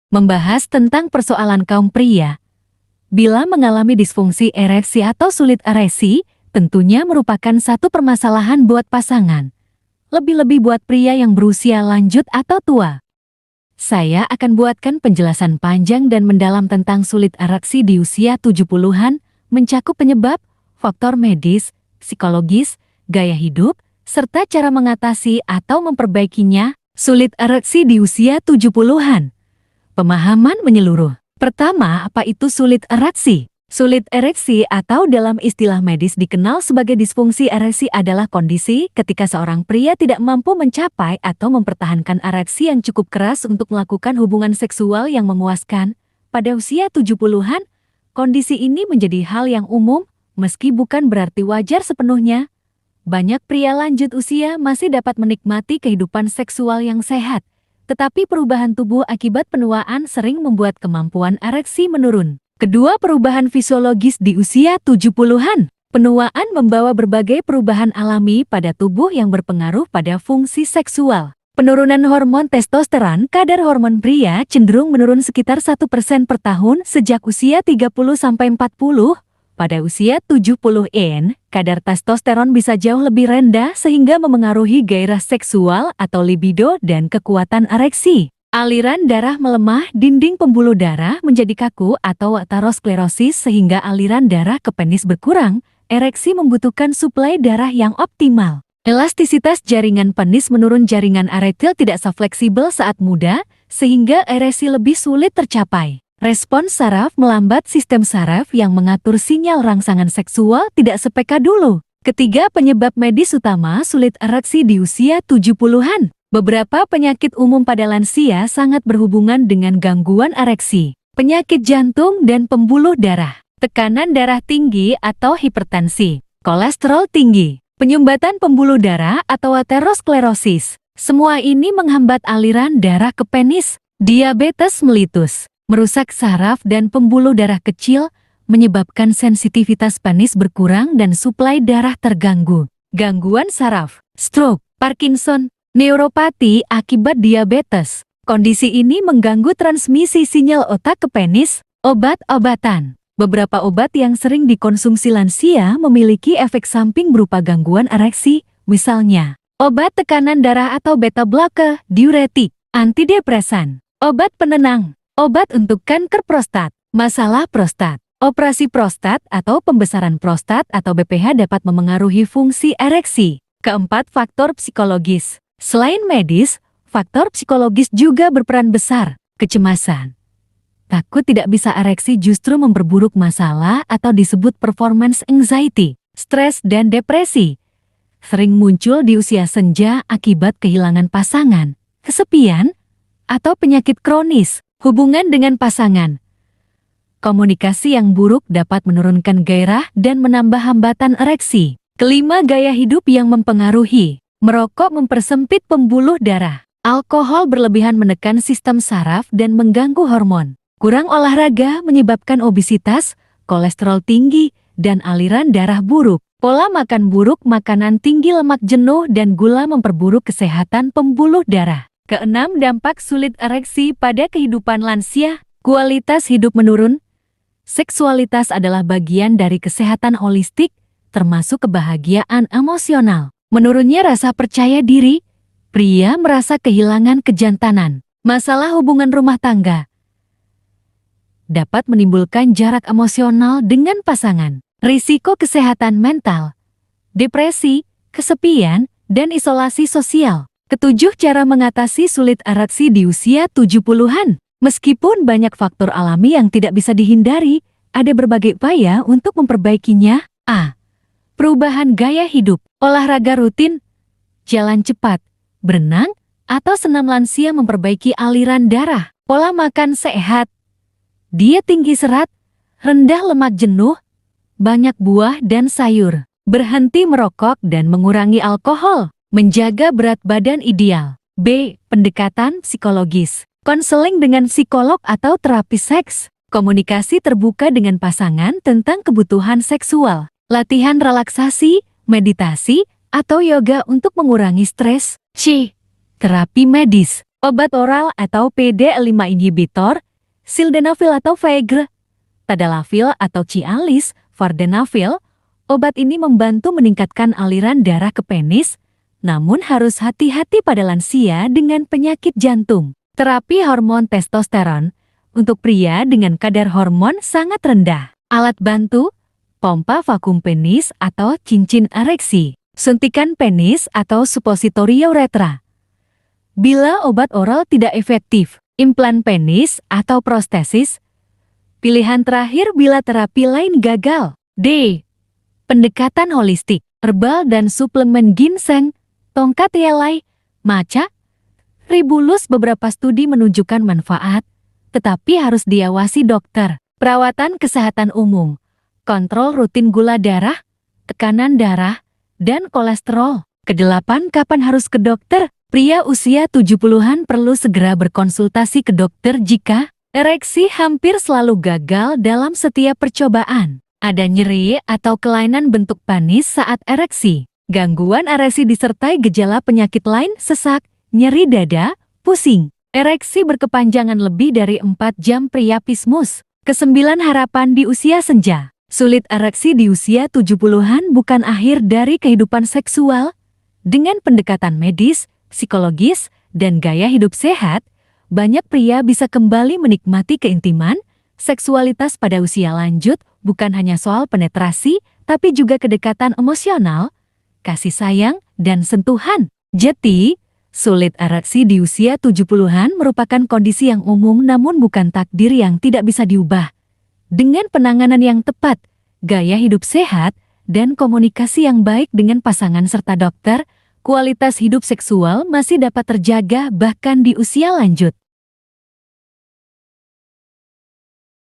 membahas tentang persoalan kaum pria. Bila mengalami disfungsi ereksi atau sulit ereksi, tentunya merupakan satu permasalahan buat pasangan. Lebih-lebih buat pria yang berusia lanjut atau tua. Saya akan buatkan penjelasan panjang dan mendalam tentang sulit ereksi di usia 70-an, mencakup penyebab, faktor medis, psikologis, gaya hidup, serta cara mengatasi atau memperbaikinya. Sulit ereksi di usia 70-an. Pemahaman menyeluruh. Pertama, apa itu sulit ereksi? Sulit ereksi atau dalam istilah medis dikenal sebagai disfungsi ereksi adalah kondisi ketika seorang pria tidak mampu mencapai atau mempertahankan ereksi yang cukup keras untuk melakukan hubungan seksual yang memuaskan. Pada usia 70-an, kondisi ini menjadi hal yang umum, meski bukan berarti wajar sepenuhnya. Banyak pria lanjut usia masih dapat menikmati kehidupan seksual yang sehat, tetapi perubahan tubuh akibat penuaan sering membuat kemampuan ereksi menurun. Kedua, perubahan fisiologis di usia 70-an. Penuaan membawa berbagai perubahan alami pada tubuh yang berpengaruh pada fungsi seksual. Penurunan hormon testosteron, kadar hormon pria cenderung menurun sekitar 1% per tahun sejak usia 30-40. Pada usia 70-an, kadar testosteron bisa jauh lebih rendah sehingga memengaruhi gairah seksual atau libido dan kekuatan ereksi. Aliran darah melemah, dinding pembuluh darah menjadi kaku atau aterosklerosis sehingga aliran darah ke penis berkurang. Ereksi membutuhkan suplai darah yang optimal. Elastisitas jaringan penis menurun, jaringan erektil tidak sefleksibel saat muda sehingga ereksi lebih sulit tercapai. Respons saraf melambat, sistem saraf yang mengatur sinyal rangsangan seksual tidak sepeka dulu. Ketiga, penyebab medis utama sulit ereksi di usia 70-an. Beberapa penyakit umum pada lansia sangat berhubungan dengan gangguan ereksi. Penyakit jantung dan pembuluh darah, tekanan darah tinggi atau hipertensi, kolesterol tinggi, penyumbatan pembuluh darah atau aterosklerosis. Semua ini menghambat aliran darah ke penis. Diabetes mellitus, merusak saraf dan pembuluh darah kecil, menyebabkan sensitivitas penis berkurang dan suplai darah terganggu. Gangguan saraf, stroke, Parkinson, neuropati akibat diabetes. Kondisi ini mengganggu transmisi sinyal otak ke penis. Obat-obatan. Beberapa obat yang sering dikonsumsi lansia memiliki efek samping berupa gangguan ereksi, misalnya obat tekanan darah atau beta blocker, diuretik, antidepresan, obat penenang, obat untuk kanker prostat, masalah prostat. Operasi prostat atau pembesaran prostat atau BPH dapat memengaruhi fungsi ereksi. Keempat, faktor psikologis. Selain medis, faktor psikologis juga berperan besar. Kecemasan, takut tidak bisa ereksi justru memperburuk masalah atau disebut performance anxiety. Stres dan depresi sering muncul di usia senja akibat kehilangan pasangan, kesepian, atau penyakit kronis. Hubungan dengan pasangan. Komunikasi yang buruk dapat menurunkan gairah dan menambah hambatan ereksi. Kelima, gaya hidup yang mempengaruhi. Merokok mempersempit pembuluh darah. Alkohol berlebihan menekan sistem saraf dan mengganggu hormon. Kurang olahraga menyebabkan obesitas, kolesterol tinggi, dan aliran darah buruk. Pola makan buruk, makanan tinggi lemak jenuh dan gula memperburuk kesehatan pembuluh darah. Keenam, dampak sulit ereksi pada kehidupan lansia. Kualitas hidup menurun. Seksualitas adalah bagian dari kesehatan holistik, termasuk kebahagiaan emosional. Menurunnya rasa percaya diri, pria merasa kehilangan kejantanan. Masalah hubungan rumah tangga dapat menimbulkan jarak emosional dengan pasangan. Risiko kesehatan mental, depresi, kesepian, dan isolasi sosial. Ketujuh, cara mengatasi sulit ereksi di usia 70-an. Meskipun banyak faktor alami yang tidak bisa dihindari, ada berbagai upaya untuk memperbaikinya. A. Perubahan gaya hidup, olahraga rutin, jalan cepat, berenang, atau senam lansia memperbaiki aliran darah. Pola makan sehat, diet tinggi serat, rendah lemak jenuh, banyak buah dan sayur. Berhenti merokok dan mengurangi alkohol. Menjaga berat badan ideal. B. Pendekatan psikologis, konseling dengan psikolog atau terapi seks. Komunikasi terbuka dengan pasangan tentang kebutuhan seksual. Latihan relaksasi, meditasi, atau yoga untuk mengurangi stres. C. Terapi medis, Obat oral atau PD5 inhibitor, sildenafil atau Viagra, tadalafil atau Cialis, vardenafil. Obat ini membantu meningkatkan aliran darah ke penis, namun harus hati-hati pada lansia dengan penyakit jantung. Terapi hormon testosteron untuk pria dengan kadar hormon sangat rendah. Alat bantu, pompa vakum penis atau cincin ereksi, suntikan penis atau supositori uretra. Bila obat oral tidak efektif, implan penis atau prostesis. Pilihan terakhir bila terapi lain gagal. D. Pendekatan holistik, herbal dan suplemen ginseng, tongkat yelai, maca. Ribulus. Beberapa studi menunjukkan manfaat, tetapi harus diawasi dokter. Perawatan kesehatan umum, kontrol rutin gula darah, tekanan darah, dan kolesterol. Kedelapan, kapan harus ke dokter? Pria usia 70-an perlu segera berkonsultasi ke dokter jika ereksi hampir selalu gagal dalam setiap percobaan. Ada nyeri atau kelainan bentuk penis saat ereksi. Gangguan ereksi disertai gejala penyakit lain, sesak, nyeri dada, pusing. Ereksi berkepanjangan lebih dari 4 jam, priapismus. Kesembilan, harapan di usia senja. Sulit ereksi di usia 70-an bukan akhir dari kehidupan seksual. Dengan pendekatan medis, psikologis, dan gaya hidup sehat, banyak pria bisa kembali menikmati keintiman. Seksualitas pada usia lanjut bukan hanya soal penetrasi, tapi juga kedekatan emosional, kasih sayang, dan sentuhan. Jadi, sulit ereksi di usia 70-an merupakan kondisi yang umum namun bukan takdir yang tidak bisa diubah. Dengan penanganan yang tepat, gaya hidup sehat, dan komunikasi yang baik dengan pasangan serta dokter, kualitas hidup seksual masih dapat terjaga bahkan di usia lanjut.